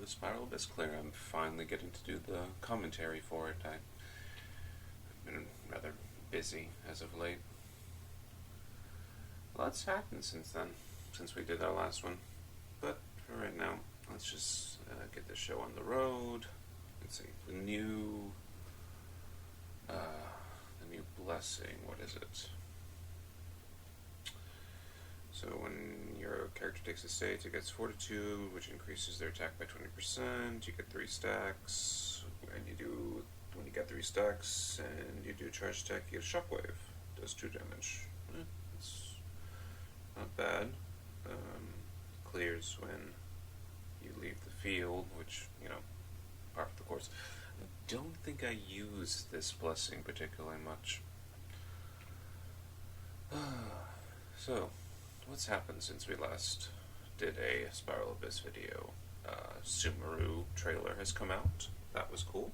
Spiral Abyss clear. I'm finally getting to do the commentary for it. I've been rather busy as of late. Lots happened since then, since we did our last one. But for right now, let's just get this show on the road. Let's see, the new blessing. What is it? So when your character takes a state, it gets Fortitude, which increases their attack by 20%. You get 3 stacks, and when you get 3 stacks, and you do a charge attack, you get Shockwave. Does 2 damage. It's not bad. Clears when you leave the field, which, part of the course. I don't think I use this blessing particularly much. So, what's happened since we last did a Spiral Abyss video? Sumeru trailer has come out. That was cool.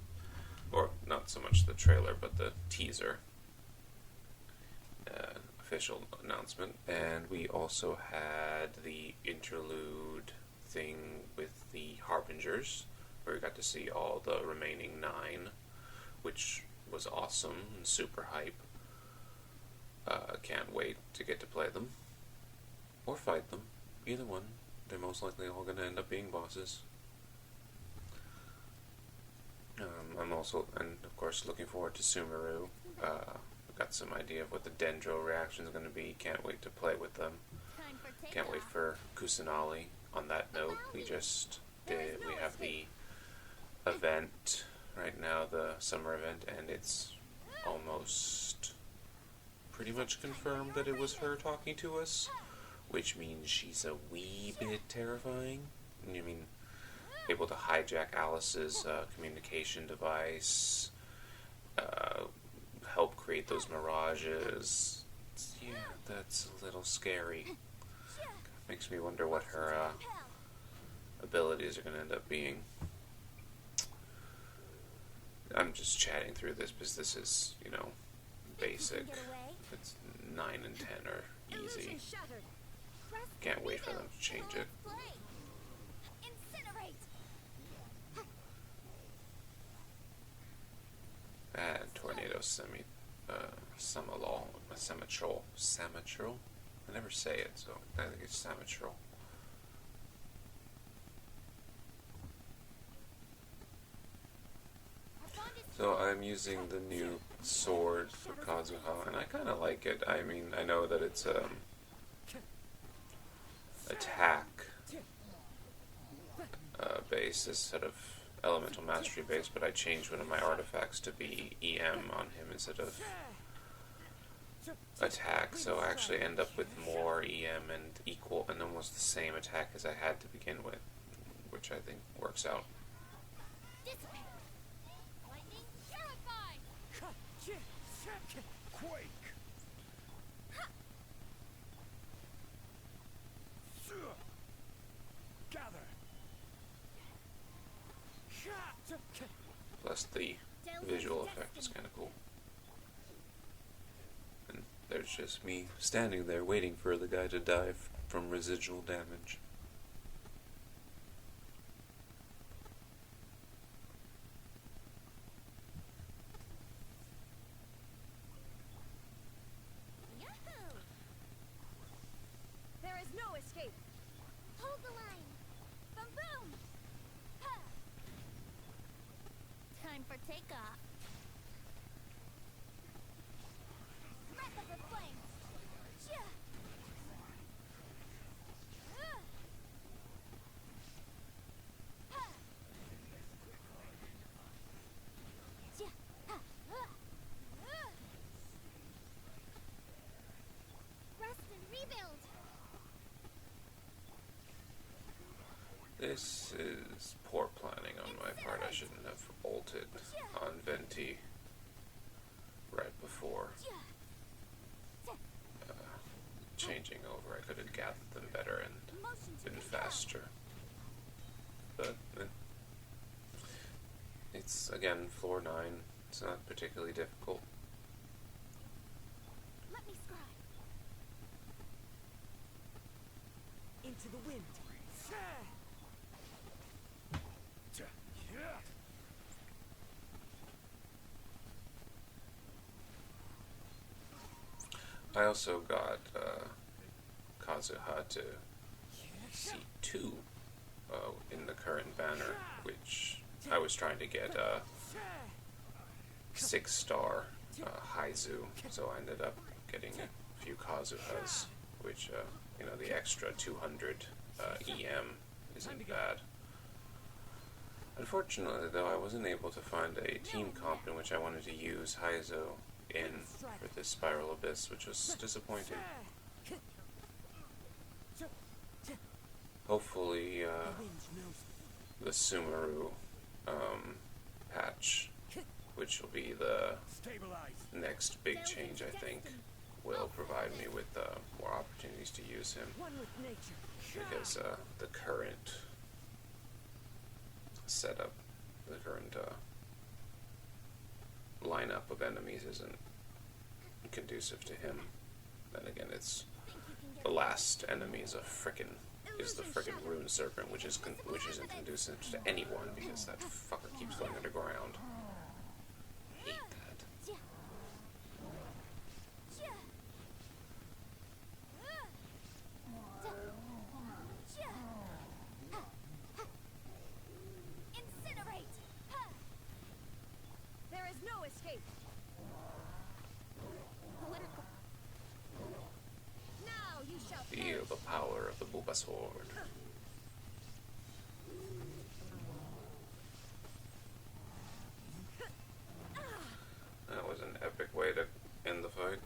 Or, not so much the trailer, but the teaser. Official announcement. And we also had the interlude thing with the harbingers, where we got to see all the remaining 9, which was awesome and super hype. Can't wait to get to play them. Or fight them. Either one. They're most likely all going to end up being bosses. I'm also, and of course, looking forward to Sumeru. I've got some idea of what the Dendro reaction is going to be. Can't wait to play with them. Can't wait for Kusanali. On that note, we have the event right now, the summer event, and it's almost pretty much confirmed that it was her talking to us, which means she's a wee bit terrifying. I mean, able to hijack Alice's communication device, help create those mirages. Yeah, that's a little scary. Makes me wonder what her abilities are going to end up being. I'm just chatting through this because this is, basic. It's 9 and 10 are easy. Can't wait for them to change it. And Tornado Samatrol. I never say it, so I think it's Samatrol. So I'm using the new sword for Kazuha, and I kind of like it. I mean, I know that it's attack based instead of elemental mastery based, but I changed one of my artifacts to be EM on him instead of attack, so I actually end up with more EM and almost the same attack as I had to begin with, which I think works out. Plus the visual effect is kind of cool. And there's just me standing there waiting for the guy to die from residual damage. There is no escape. Hold the line. Boom boom. Ha. Time for takeoff. Breath of the flame. Yeah. Ha. Yeah. Ha. Rest and rebuild. This is poor planning on my part. I shouldn't have ulted on Venti right before changing over. I could have gathered them better and been faster. But it's, again, floor 9. It's not particularly difficult. Let me scribe. Into the wind. I also got Kazuha to C2 in the current banner, which I was trying to get 6-star Haizu, so I ended up getting a few Kazuhas, which, the extra 200 EM isn't bad. Unfortunately, though, I wasn't able to find a team comp in which I wanted to use Haizo in for this Spiral Abyss, which was disappointing. Hopefully, the Sumeru patch, which will be the next big change, I think, will provide me with more opportunities to use him, because the current setup, the current lineup of enemies isn't conducive to him. Then again, it's the last enemy is the frickin' Rune Serpent, which isn't conducive to anyone because that fucker keeps going underground. I hate that. Incinerate! There is no escape. Now you shall Feel the power of the Booba Sword. That was an epic way to end the fight.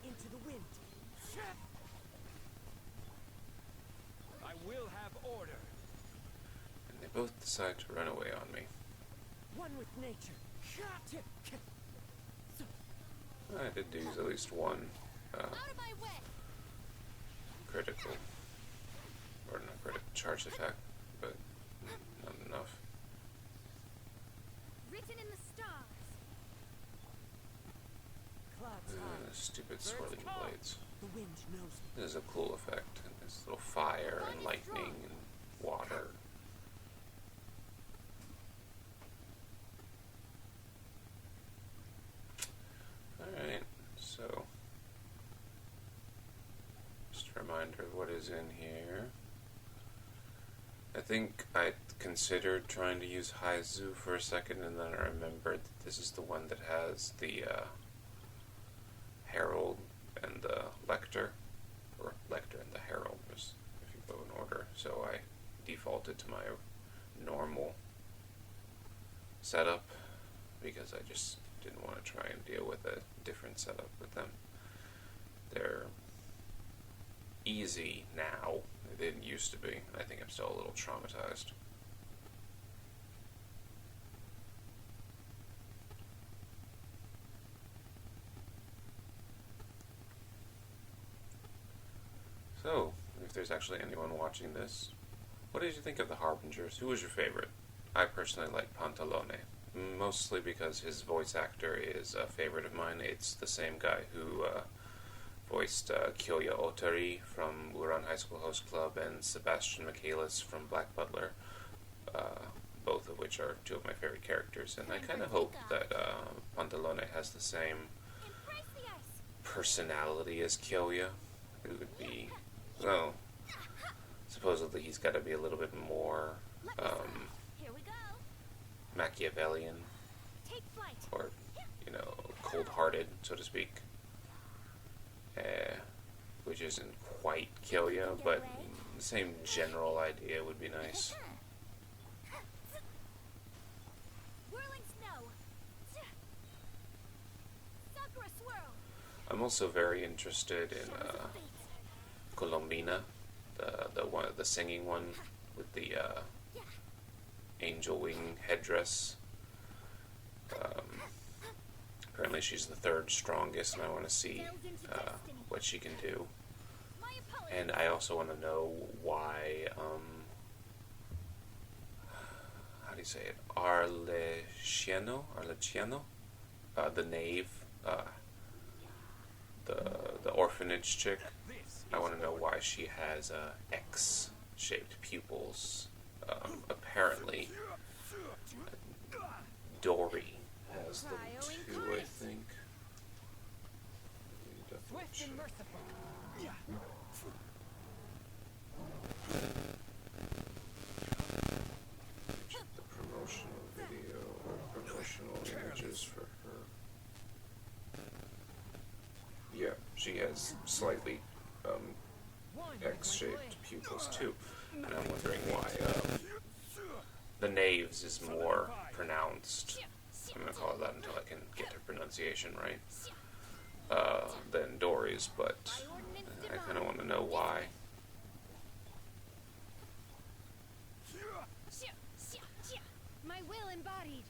Into the wind. I will have order. And they both decide to run away on me. One with nature. I did use at least one out of my way. critical, or not critical, charge attack, but not enough. Written in the stars. Clouds high. Stupid swirling blades. The wind knows me. This is a cool effect. And this little fire and lightning and water. Alright, so just a reminder of what is in here. I think I considered trying to use Haizu for a second, and then I remembered that this is the one that has the Herald and the Lector, or Lector and the Herald, if you go in order. So I defaulted to my normal setup because I just didn't want to try and deal with a different setup with them. They're easy now. They didn't used to be. I think I'm still a little traumatized. So, if there's actually anyone watching this, what did you think of the Harbingers? Who was your favorite? I personally like Pantalone, mostly because his voice actor is a favorite of mine. It's the same guy who voiced Kyoya Otari from Uran High School Host Club and Sebastian Michaelis from Black Butler, both of which are two of my favorite characters. And I kind of hope that Pantalone has the same personality as Kyoya. It would be, well, supposedly he's got to be a little bit more Here we go. Machiavellian, Take flight. or, cold-hearted, so to speak. Which isn't quite Kyoya, but the same general idea would be nice. Whirling snow. Sakura swirl. I'm also very interested in Colombina, the singing one with the angel wing headdress. Apparently she's the third strongest, and I want to see what she can do. My opponent. And I also want to know why, how do you say it? Arlecchino, the knave, the orphanage chick. I want to know why she has X-shaped pupils apparently Dory has them too, I think. Let me double Swift check. and merciful. Check the promotional video or promotional images for her. Yeah, she has slightly X-shaped pupils too, and I'm wondering why the Knaves is more pronounced. I'm gonna call it that until I can get her pronunciation right. Than Dory's, but I kind of want to know why. My will embodied.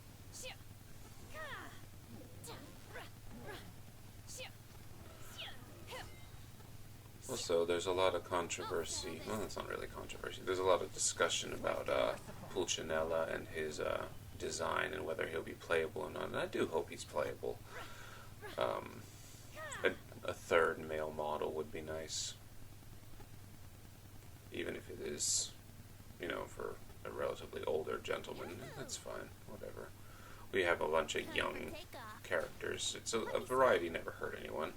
Also, there's a lot of controversy. Well, that's not really controversy. There's a lot of discussion about Pulcinella and his design and whether he'll be playable or not. And I do hope he's playable. A third male model would be nice. Even if it is, you know, for a relatively older gentleman, that's fine. Whatever. We have a bunch of young characters. It's a variety never hurt anyone.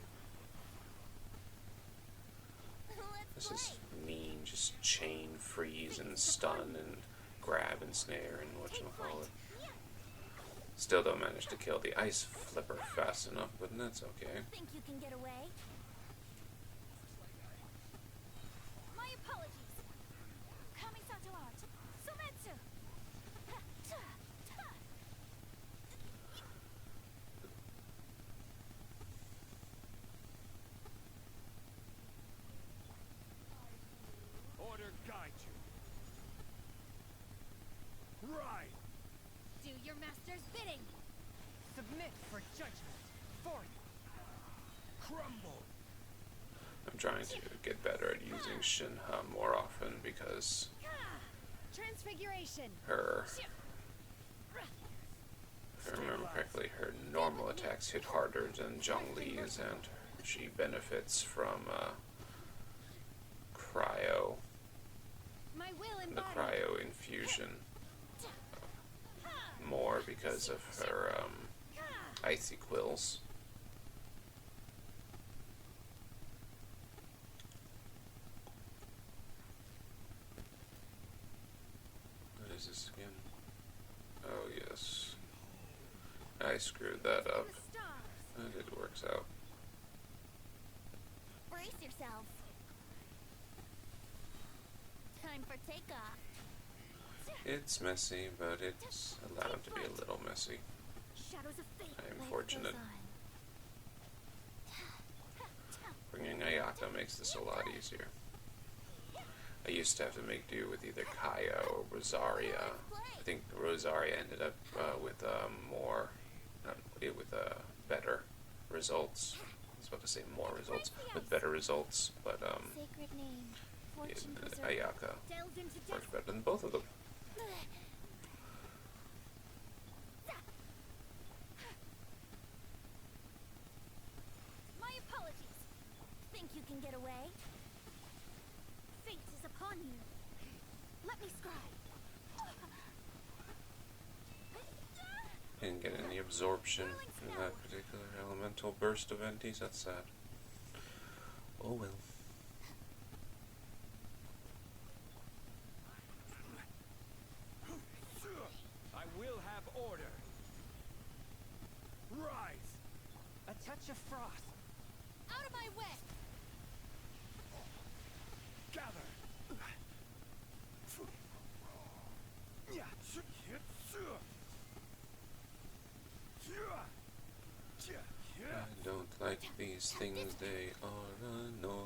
This is mean, just chain, freeze, and stun, and grab and snare, and whatchamacallit. Still don't manage to kill the ice flipper fast enough, but that's okay. Think you can get away? My apologies. Kamisato art. Sometsu. Order guide you. Right. Do your master's bidding. Submit for judgment. For you. Crumble. I'm trying to get better at using Shinha more often because Transfiguration. her, if I remember correctly, her normal attacks hit harder than Zhongli's, and she benefits from cryo, My will the embodied. cryo infusion more because of her icy quills. What is this again? Oh yes, I screwed that up. The stars. But it works out. Brace yourself. Time for takeoff. It's messy, but it's allowed to be a little messy. Shadows of fate. I am Life fortunate. goes on. Bringing Ayaka makes this a lot easier. I used to have to make do with either Kaya or Rosaria. I think Rosaria ended up with better results. I was about to say more results, with better results, but Sacred name. Fortune preserver. Ayaka Delved into works depth. better than both of them. My apologies. Think you can get away? Fate is upon you. Let me scribe. Didn't get any absorption in that particular elemental burst of entities. That's sad. Oh well. I will have order. Rise. A touch of frost. Out of my way. Gather. I don't like these things, they are annoying.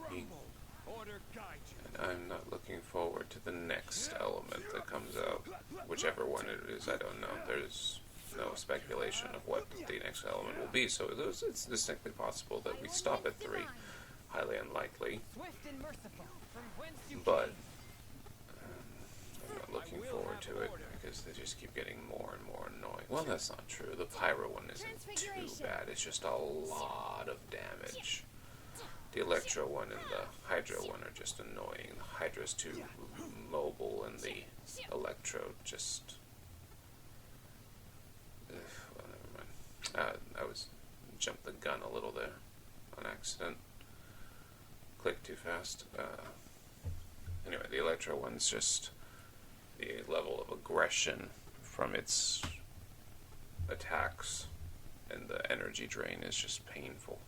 Crumble. Order guide you. And I'm not looking forward to the next element that comes out. Whichever one it is, I don't know. There's no speculation of what the next element will be, so it's distinctly possible that we stop at 3. Highly unlikely, Swift and merciful. From whence you but came. I'm not looking forward to it because they just keep getting more and more annoying. Well, that's not true. The Pyro one isn't too bad. It's just a lot of damage. The Electro one and the Hydro one are just annoying. The Hydra's too mobile, and the electro just... well, never mind. I was jumped the gun a little there on accident. Clicked too fast. Anyway, the electro one's just the level of aggression from its attacks, and the energy drain is just painful.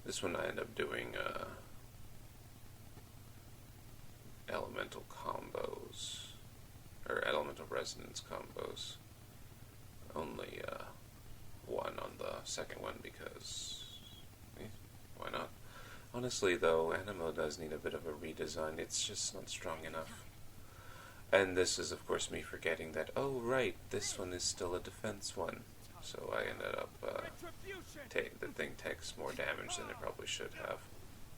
This one I end up doing elemental combos, or elemental resonance combos. Only one on the second one because why not? Honestly though, Animo does need a bit of a redesign. It's just not strong enough. And this is of course me forgetting that, oh right, this one is still a defense one. So I ended up, the thing takes more damage than it probably should have.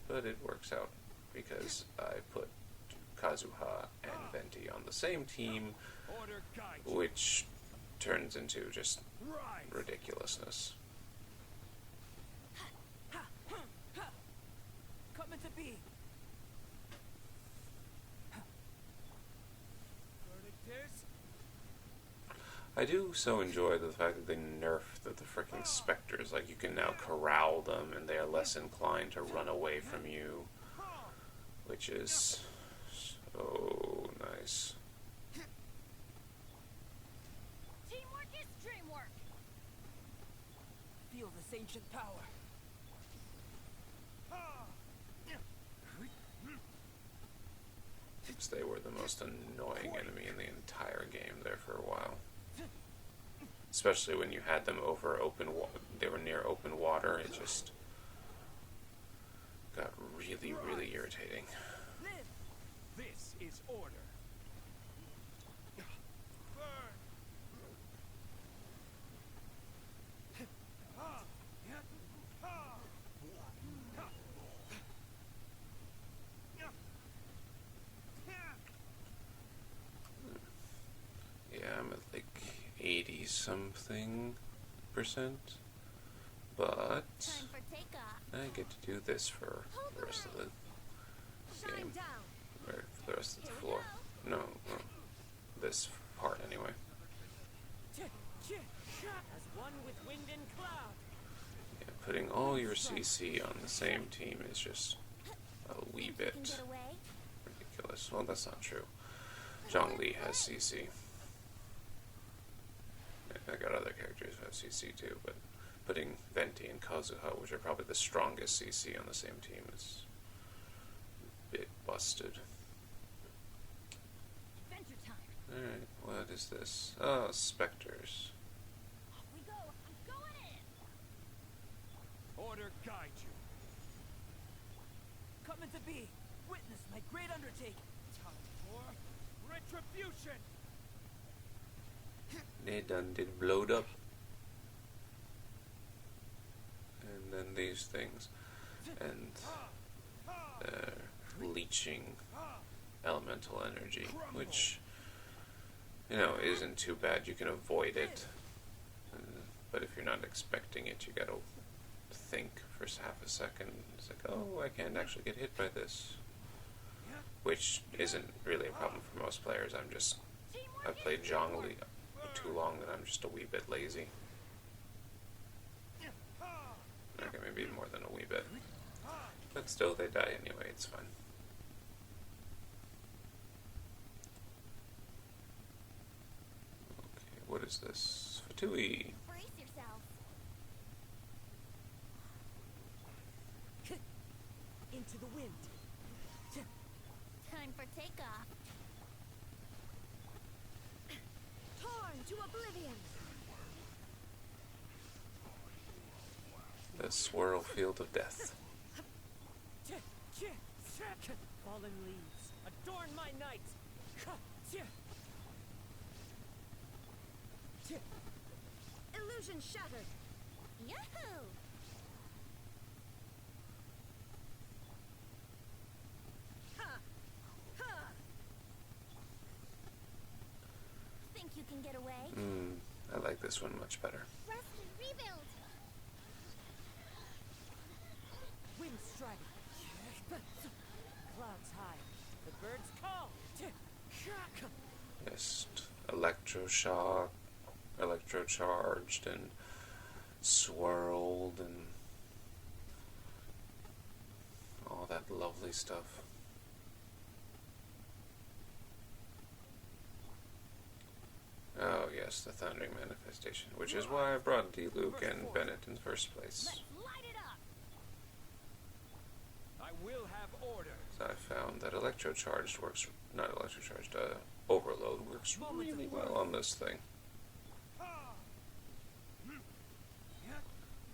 But it works out because I put Kazuha and Venti on the same team, which turns into just ridiculousness. Coming to be. Verdict is I do so enjoy the fact that they nerfed the frickin' specters. Like, you can now corral them and they are less inclined to run away from you, which is so nice. Teamwork is dreamwork. feel this ancient power. They were the most annoying enemy in the entire game there for a while. Especially when you had them over open water. They were near open water. It just got really, really irritating. This is order. Yeah, I'm at like 80-something %. But Time for takeoff. I get to do this for the rest of the Shine game. down. Or for the rest of the Here we floor. go. No, this part anyway. As one with wind and cloud. Yeah, putting all your CC on the same team is just a wee Think you can bit get away? ridiculous. Well, that's not true. Zhongli has CC. I got other characters who have CC too, but putting Venti and Kazuha, which are probably the strongest CC on the same team, is a bit busted. Adventure time. Alright, what is this? Oh, specters. Off we go. I'm going in. Order guide you. Coming to be. Witness my great undertaking. Time for retribution. They done did blowed up. And then these things. And leeching elemental energy, which, you know, isn't too bad. You can avoid it. But if you're not expecting it, you gotta think for half a second. It's like, oh, I can't actually get hit by this. Which isn't really a problem for most players. I've played Zhongli too long that I'm just a wee bit lazy. Okay, maybe more than a wee bit. But still, they die anyway, it's fine. Okay, what is this? Fatui! Brace yourself. Into the wind. Time for takeoff. Torn to oblivion. The swirl field of death. Fallen leaves, adorn my night. Illusion shattered. Yahoo! Ha! Ha! Think you can get away? I like this one much better. Rest and rebuild. dragon. Clouds high. The birds call. Just electroshock, electrocharged, and swirled, and all that lovely stuff. Oh yes, the thundering manifestation, which is why I brought D. Luke and Bennett in the first place. Let's light it up. I will have order. So I found that electrocharged works, not electrocharged, overload works really well on this thing.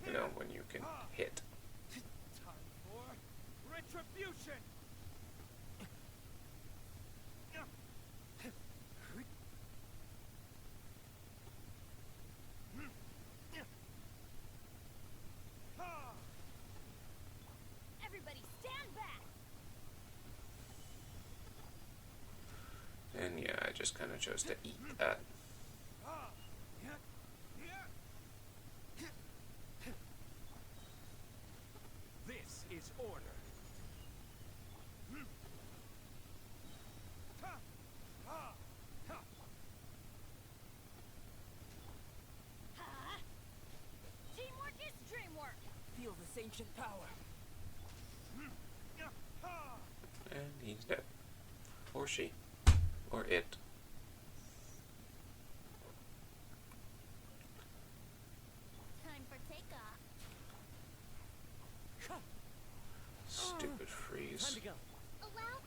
You know, when you can hit. Time for retribution. Everybody stand back. And yeah, I just kind of chose to eat that. This is order. Teamwork is dreamwork. Feel this ancient power. And he's dead. Or she. Or it. Time for takeoff. Stupid Time freeze. to go. Allow.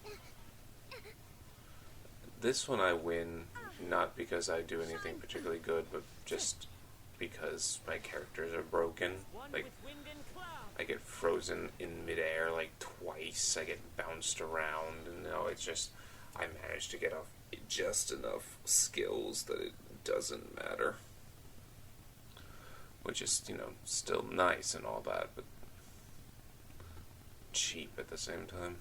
This one I win, not because I do anything particularly good, but just because my characters are broken. One Like, with wind and cloud. I get frozen in midair like twice. I get bounced around, and no, it's just I managed to get off just enough skills that it doesn't matter. Which is, you know, still nice and all that, but cheap at the same time.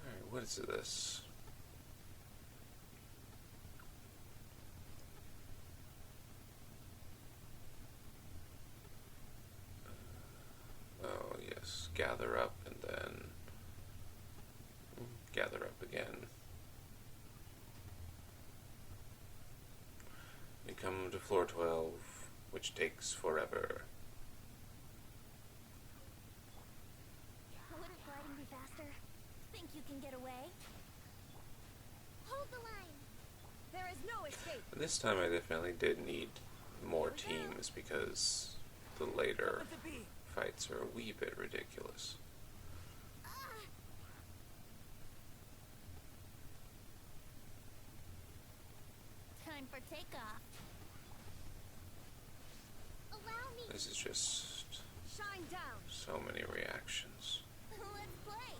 Alright, what is this? Oh, yes. Gather up and then gather up again. You come to floor 12, which takes forever. Wouldn't gliding be faster? Think you can get away? Hold the line. There is no escape. This time I definitely did need more teams because the later Let it be. fights are a wee bit ridiculous. Time for takeoff. Allow me. This is just Shine down. so many reactions. Let's play.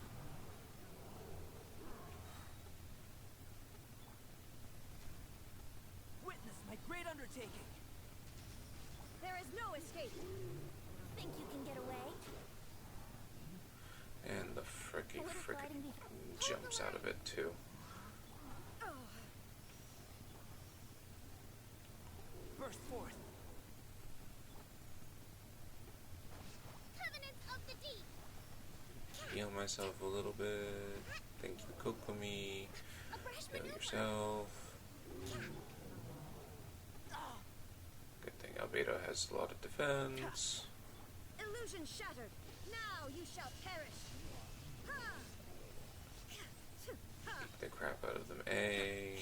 Witness my great undertaking. There is no escape. Think you can get away? And the frickin' jumps out of it too. Burst forth. Covenants of the deep. Heal myself a little bit. Thank you, Kokomi. A brash Heal maneuver. yourself. Good thing Albedo has a lot of defense. Illusion shattered. Now you shall perish. Ha! Beat the crap out of them. A.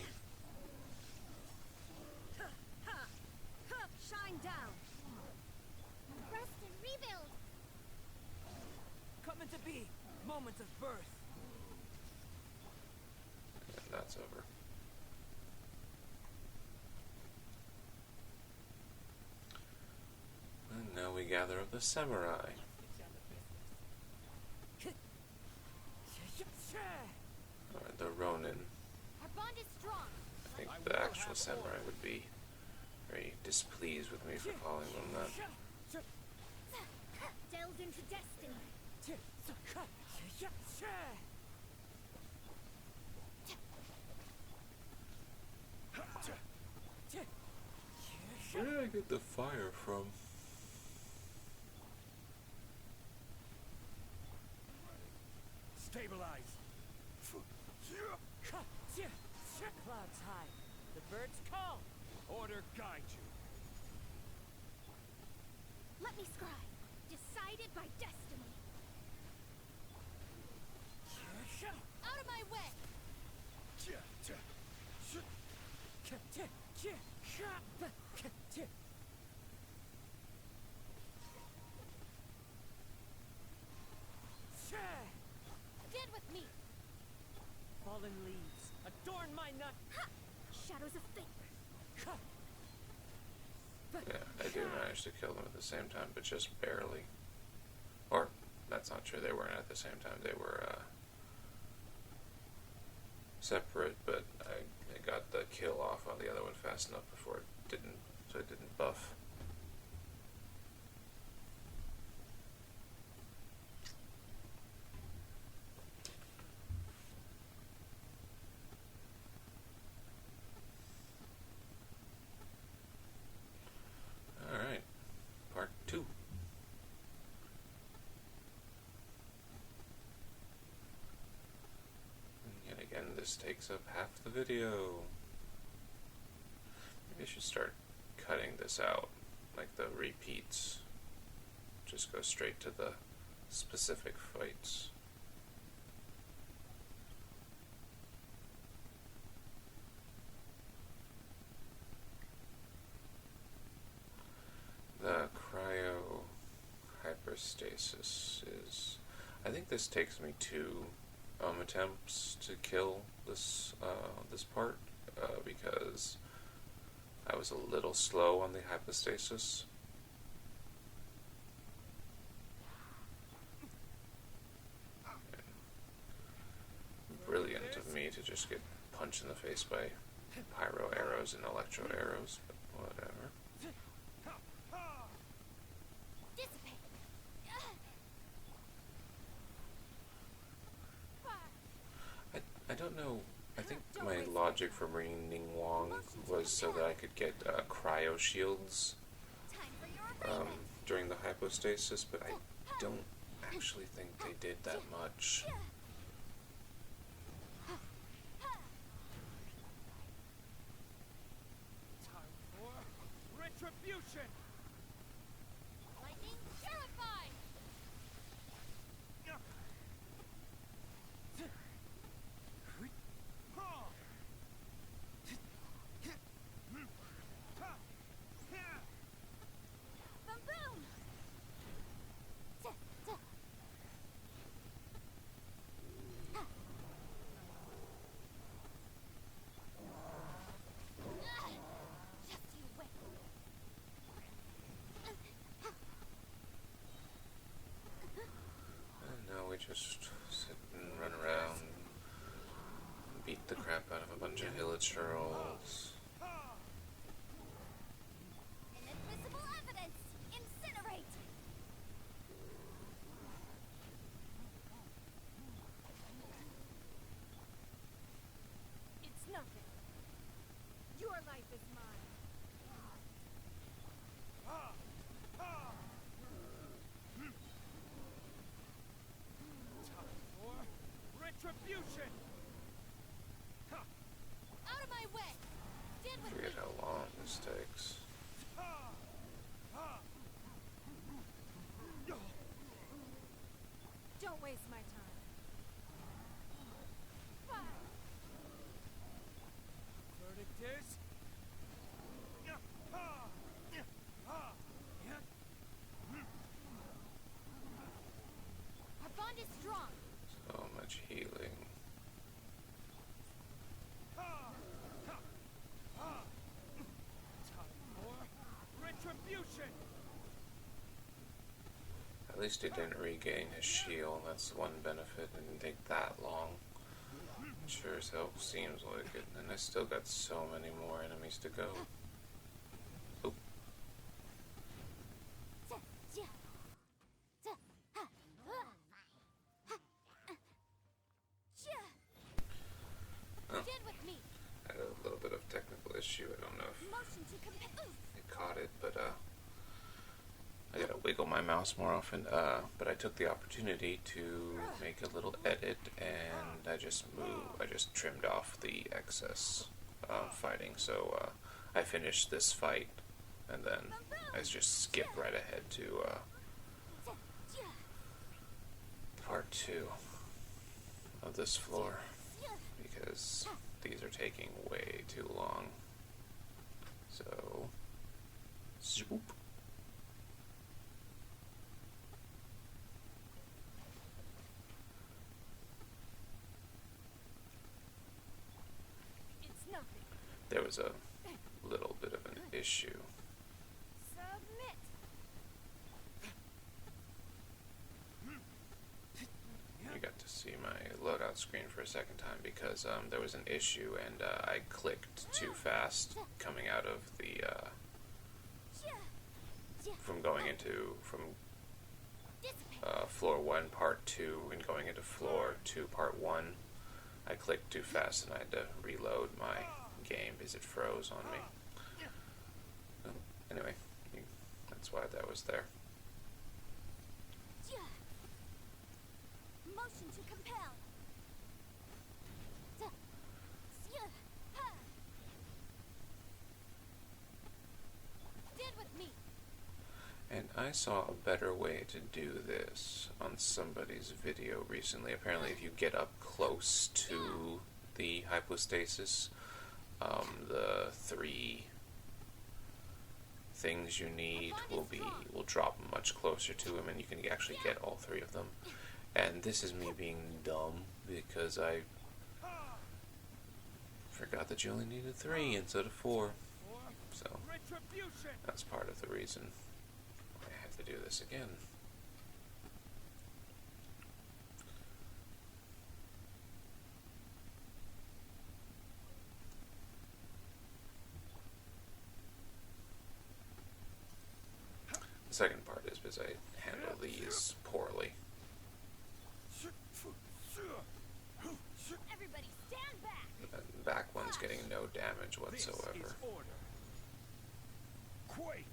Shine down. Rest and rebuild. Coming to be. Moments of birth. And that's over. And now we gather up the samurai. Or the ronin. Our bond is strong. I think the actual samurai would be very displeased with me for calling them that. Delved into destiny. Where did I get the fire from? Stabilize. Clouds high. The birds call. Order guide you. Let me scribe. Decided by destiny. Out of my way! Stand with me! Fallen leaves adorn my nut. Ha! Shadows of fate. Yeah, I do manage to kill them at the same time, but just barely. Or, that's not true, they weren't at the same time, they were separate, but I got the kill off on the other one fast enough before it didn't, so it didn't buff. Alright, part 2. And yet again, this takes up half the video. Maybe I should start cutting this out, like the repeats. Just go straight to the specific fights. The cryo hyperstasis is... I think this takes me 2 attempts to kill this this part because I was a little slow on the hypostasis. Brilliant of me to just get punched in the face by pyro arrows and electro arrows, but whatever. Dissipate. I don't know. I think my logic for bringing Ning Wong was so that I could get cryo shields Time for your agreement. during the hypostasis, but I don't actually think they did that much. Time for retribution. Lightning purified. Boom boom. Just you wait. And now we just sit and run around and beat the crap out of a bunch of hillage trolls. Inadmissible evidence. Incinerate. It's nothing. Your life is mine. Time for retribution. Out of my way. Stand with me. Forget how long this takes. Don't waste my time. Fire. Verdict is. Our bond is strong. So much healing. Time for retribution. At least he didn't regain his shield. That's one benefit. It didn't take that long. Sure as hell seems like it. And I still got so many more enemies to go. Oop. Stand with me. I had a little bit of technical issue. I don't know if Motion to compel. it caught it, but I gotta wiggle my mouse more often. But I took the opportunity to make a little edit, and I just trimmed off the excess fighting. So I finished this fight, and then I just skip right ahead to part 2 of this floor, because these are taking way too long. So, zoop. It's nothing. There was a little bit of an issue. Submit. You got to see my loadout screen for a second time because there was an issue, and I clicked too fast coming out of the from going into floor 1 part 2 and going into floor 2 part 1. I clicked too fast and I had to reload my game because it froze on me. Anyway, that's why that was there. Motion to compel. Did with me. And I saw a better way to do this on somebody's video recently. Apparently, if you get up close to the hypostasis, the 3 things you need will drop much closer to him, and you can actually get all 3 of them. And this is me being dumb because I forgot that you only needed 3 instead of 4. So that's part of the reason I have to do this again. The second part is because I handle these poorly. Everybody stand back. The back one's getting no damage whatsoever. This is order. Quake.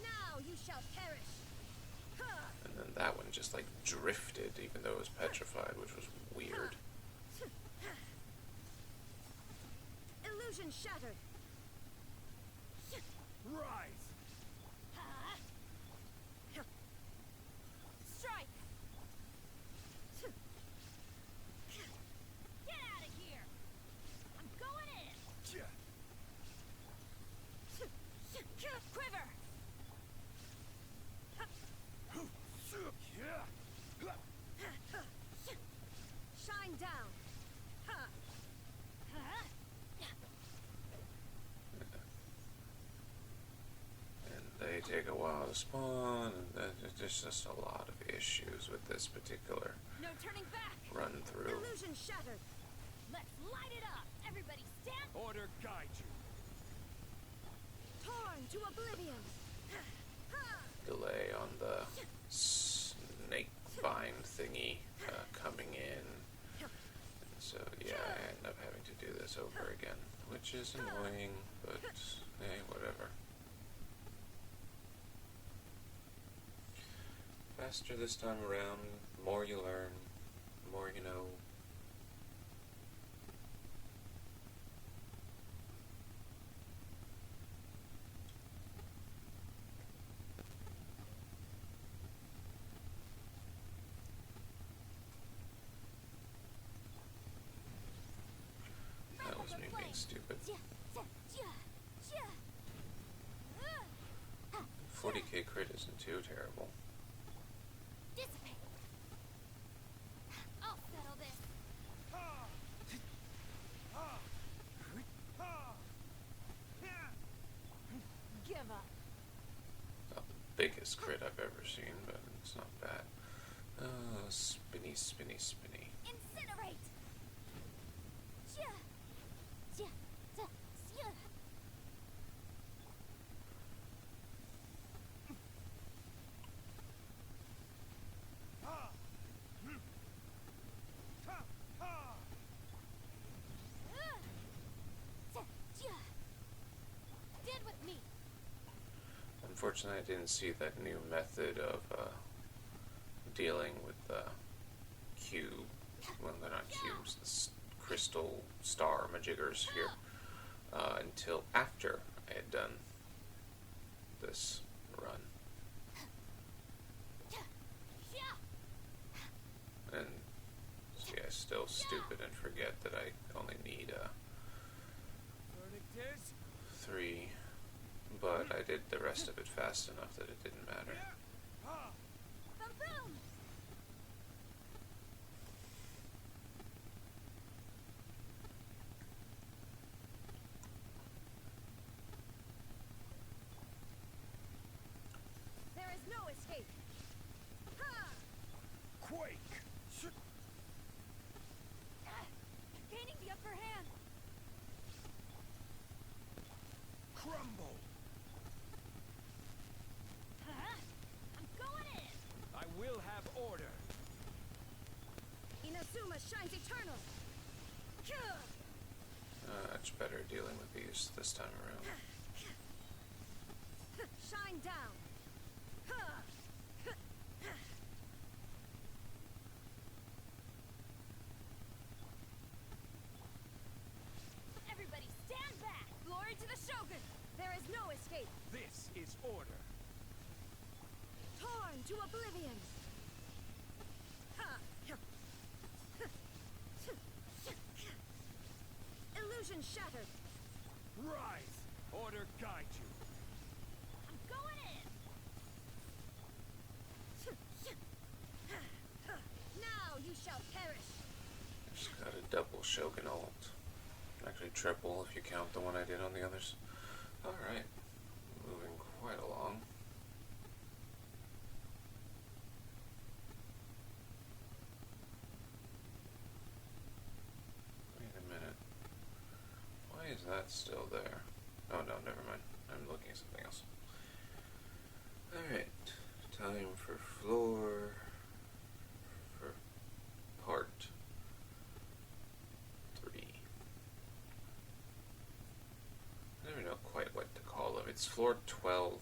Now you shall perish. And then that one just like drifted even though it was petrified, which was weird. Illusion shattered. Rise. Strike. Get out of here. I'm going in. Quiver. Shine down. And they take a while to spawn, and there's just a lot of issues with this particular No turning back. run through. Illusion shattered. Let's light it up. Everybody stand. Order guide you. Torn to oblivion. Delay on the snake vine thingy coming in. And so yeah, I end up having to do this over again, which is annoying, but hey, whatever. Faster this time around, the more you learn, the more you know. That was me being stupid. 40k crit isn't too terrible. Dissipate. I'll settle this. Give up. Not the biggest crit I've ever seen, but it's not bad. Oh, spinny, spinny, spinny. Incinerate. Did with me. unfortunately, I didn't see that new method of dealing with the cube. Well, they're not cubes. The crystal star majiggers here until after I had done this run. And see, I still stupid and forget that I only need Verdict is 3, but I did the rest of it fast enough that it didn't matter. Boom boom! There is no escape. Ha! quake. Gaining the upper hand. Crumble. Huh? I'm going in. I will have order. Inazuma shines eternal. Kyuh! Much better dealing with these this time around. Shine down. Huh! Everybody stand back! Glory to the Shogun! There is no escape. This is order. Torn to oblivion. Ha! Illusion shattered. Rise. Order guide you. I'm going in. Now you shall perish. Just got a double Shogun ult. Actually triple if you count the one I did on the others. Alright, moving quite along. Wait a minute. Why is that still there? Oh no, never mind. I'm looking at something else. Alright, time for floor... for part 3. I don't even know quite what to call them. It's floor 12,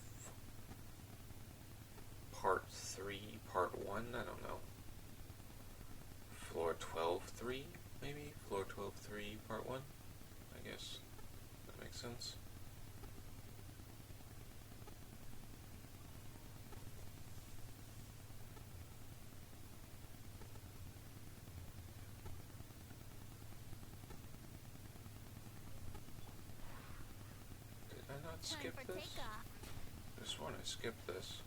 part 3, part 1, I don't know. Floor 12-3, maybe? Floor 12-3, part 1? I guess that makes sense. Did I not skip Time for this? takeoff. I just want to skip this.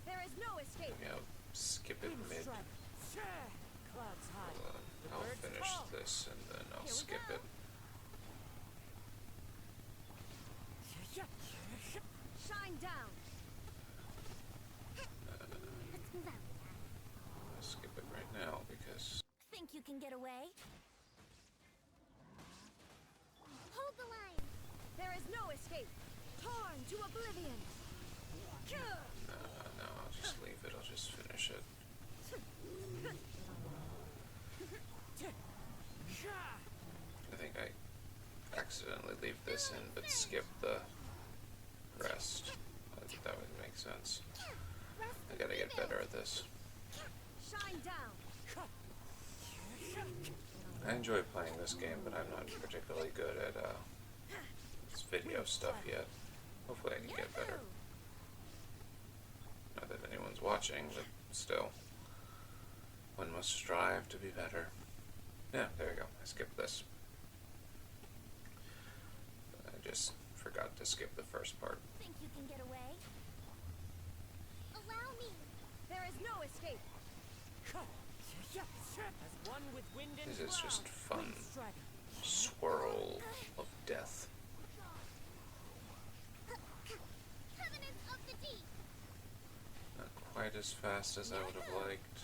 There is no escape. Maybe I'll skip it mid. Clouds high. I'll birds finish call. this and then I'll Here we skip go. it. Shine down. Let's move out. I'll skip it right now because Think you can get away? Hold the line. There is no escape. Torn to oblivion. no, I'll just leave it. I'll just finish it. I think I accidentally leave this in but skip the rest. I think that would make sense. I gotta get better at this. Shine down. I enjoy playing this game, but I'm not particularly good at this video stuff yet. Hopefully I can get better. Not that anyone's watching, but still. One must strive to be better. Yeah, there you go. I skipped this. I just forgot to skip the first part. Think you can get away? Allow me. There is no escape. As one with wind and This is cloud. just fun Wind strider. swirl of death. Covenants of the deep. Not quite as fast as I would have liked.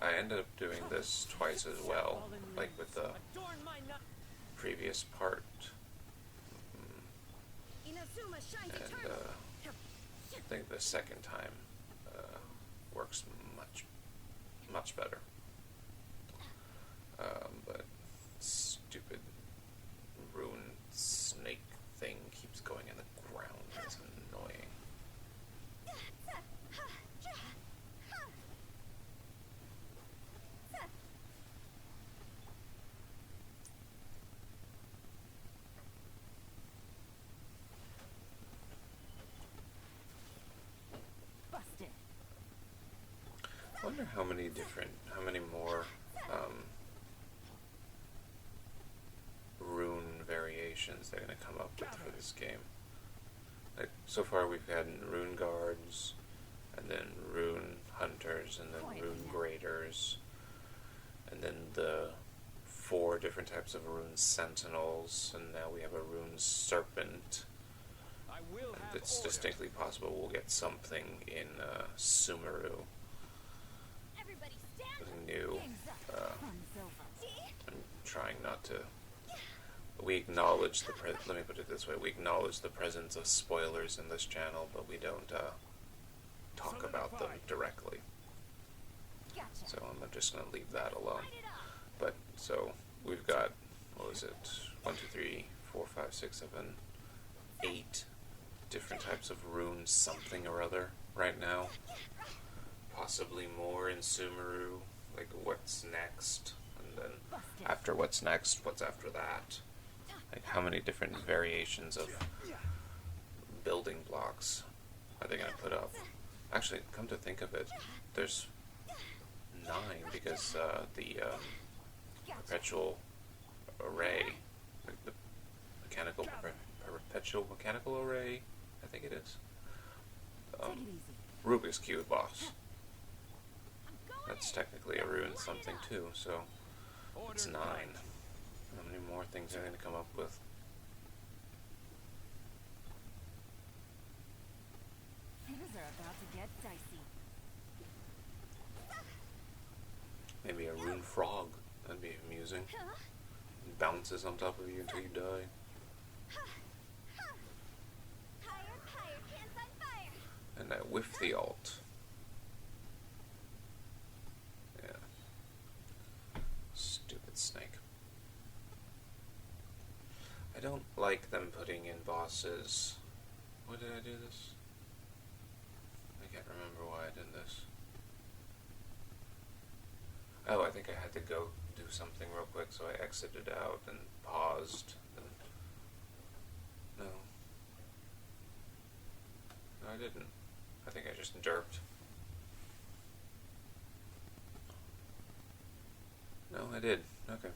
I ended up doing this twice as well, like with the Adorn my nut. previous part. Inazuma shines And eternal. I think the second time works much better. But stupid rune snake thing keeps going in the ground. It's annoying. wonder how many more rune variations they're going to come up with for this game. Like, so far we've had rune guards, and then rune hunters, and then rune graders, and then the 4 different types of rune sentinels, and now we have a rune serpent. And it's distinctly possible we'll get something in Sumeru. New. I'm trying not to. We acknowledge let me put it this way: we acknowledge the presence of spoilers in this channel, but we don't talk about them directly. So I'm just going to leave that alone. But so we've got, what was it? 1, 2, 3, 4, 5, 6, 7, 8 different types of rune something or other right now. Possibly more in Sumeru. Like, what's next? And then after what's next, what's after that? Like, how many different variations of building blocks are they going to put up? Actually, come to think of it, there's 9 because the perpetual array, like the perpetual mechanical array, I think it is. Rubik's Cube boss. That's technically a rune something too, so it's 9. How many more things are they going to come up with? Things are about to get dicey. Maybe a rune frog. That'd be amusing. It bounces on top of you until you die. And I whiff the alt. Yeah. Stupid snake. I don't like them putting in bosses. Why did I do this? I can't remember why I did this. Oh, I think I had to go do something real quick, so I exited out and paused. And no, I didn't. I think I just derped. No, I did. Okay.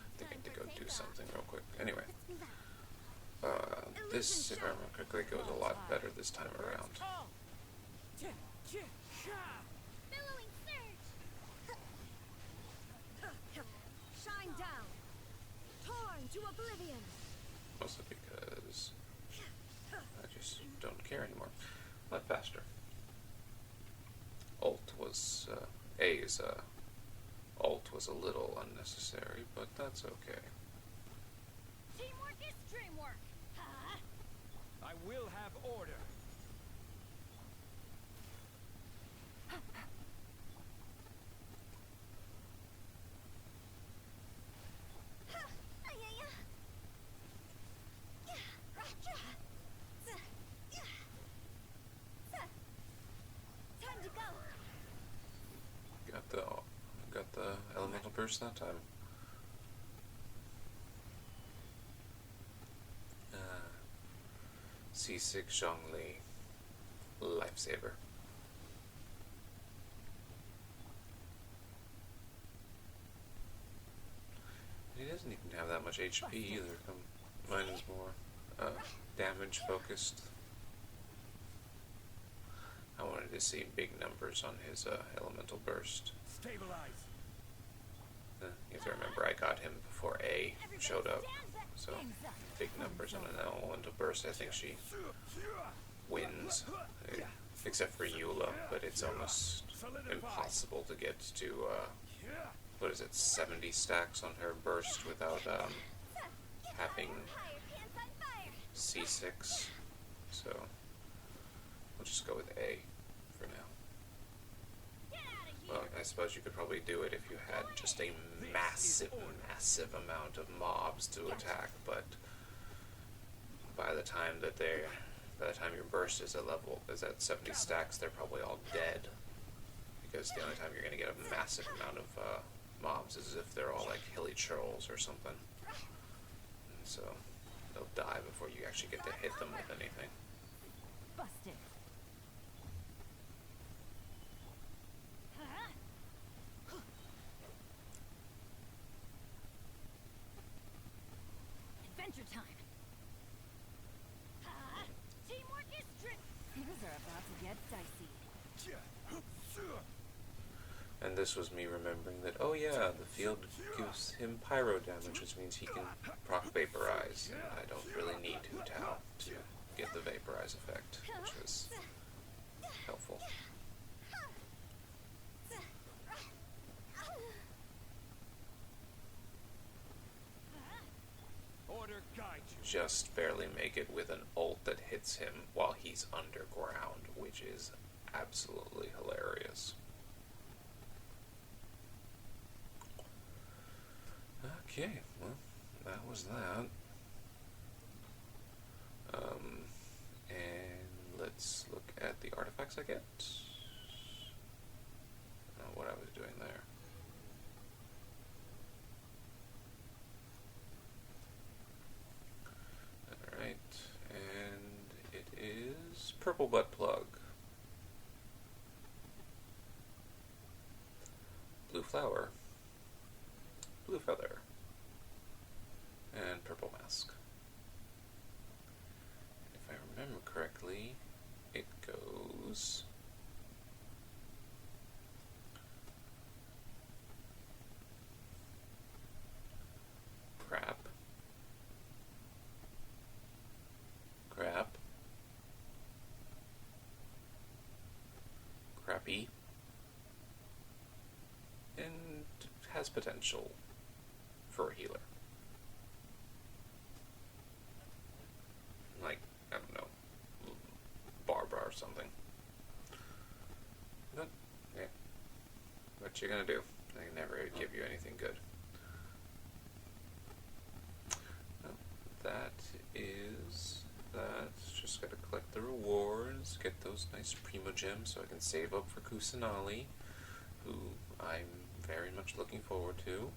I think I need to go do something real quick. Anyway. This, if I remember correctly, goes a lot better this time around. Billowing surge! Shine down! Torn to oblivion! Mostly because I just don't care anymore. A lot faster. Alt was, alt was a little unnecessary, but that's okay. Teamwork is dreamwork! Huh? I will have order. Time to go! Got the elemental burst that time. C6 Zhongli, lifesaver. He doesn't even have that much HP either. Mine is more damage focused. I wanted to see big numbers on his elemental burst. Stabilize. You have to remember I got him before A showed up, so big numbers on an elemental burst. I think she wins, except for Eula, but it's almost impossible to get to, what is it, 70 stacks on her burst without having C6, so we'll just go with A for now. Well, I suppose you could probably do it if you had just a massive amount of mobs to attack, but by the time your burst is at 70 stacks, they're probably all dead. Because the only time you're going to get a massive amount of mobs is if they're all like hilly trolls or something. And so they'll die before you actually get to hit them with anything. Busted. Adventure time. Teamwork is things are about to get dicey. And this was me remembering that, oh yeah, the field gives him pyro damage, which means he can proc vaporize, and I don't really need Hu Tao to get the vaporize effect, which was helpful. Order guide you. Just barely make it with an ult that hits him while he's underground, which is absolutely hilarious. Okay, well, that was that. And let's look at the artifacts I get. What I was doing there. Alright, and it is Purple Butt Plug. Blue Flower. Blue Feather. And Purple Mask. And if I remember correctly, it goes... Crap. Crap. Crappy. And has potential for a healer. Like, I don't know, Barbara or something. But, yeah. What you gonna do? They never give you anything good. Well, that is that. Just gotta collect the rewards, get those nice Primo Gems so I can save up for Kusanali, who I'm very much looking forward to.